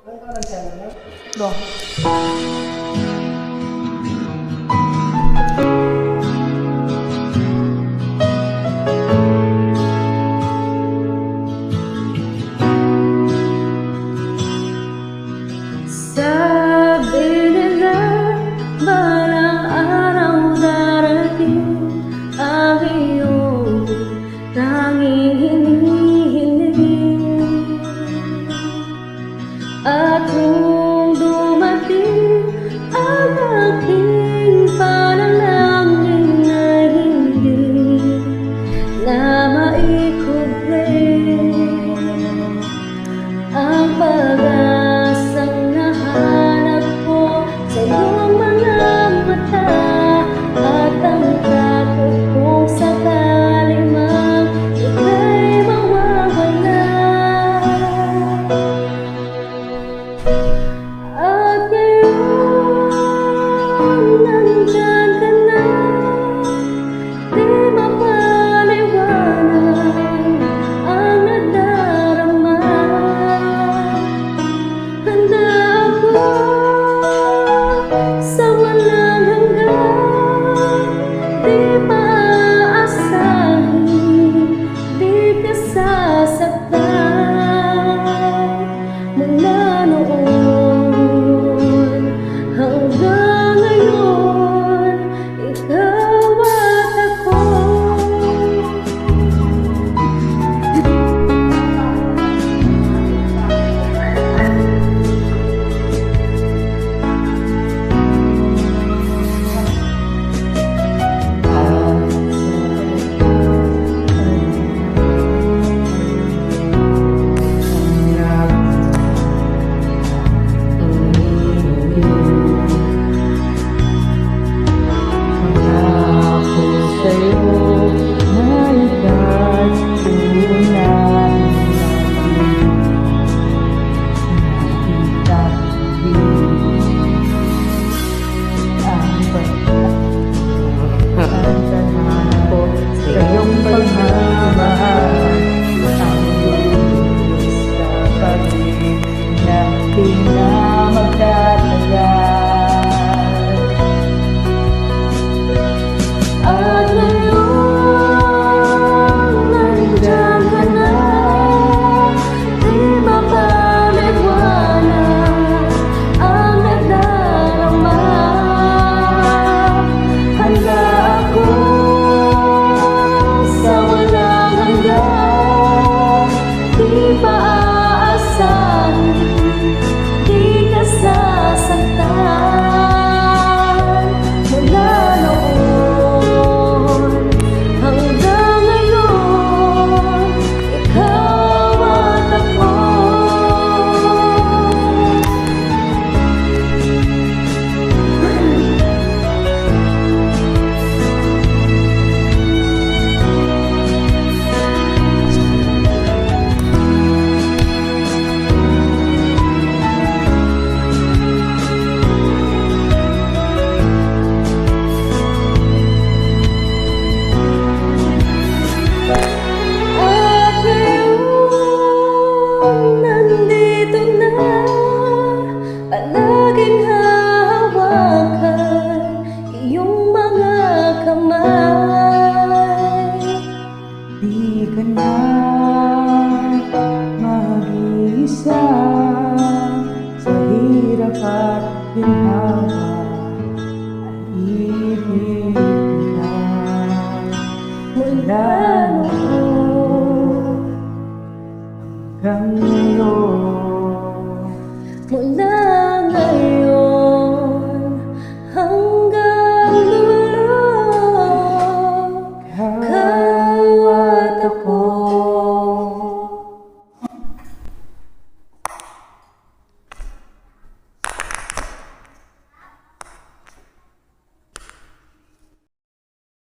Loh. Sabi nila balang araw darating ang iyong tanging hinihiling. At nung dumating ang aking panalangin na hindi na maikubli ang pag-asang nahanap ko sa iyong mga mata, at ang takot kong sakali mang ika'y mawawala. At ngayon nandyan ka na, di mapaliwanag ang nadarama. Handa ako sa walang hanggan, di maaasahin, di ka sasaktan. Mula noon hanggang ngayon, ikaw at ako. Palaging hahawakan iyong mga kamay. Di ka na mag-iisa sa hirap at ginhawa, ay ibig ka. Mula noon hanggang ngayon,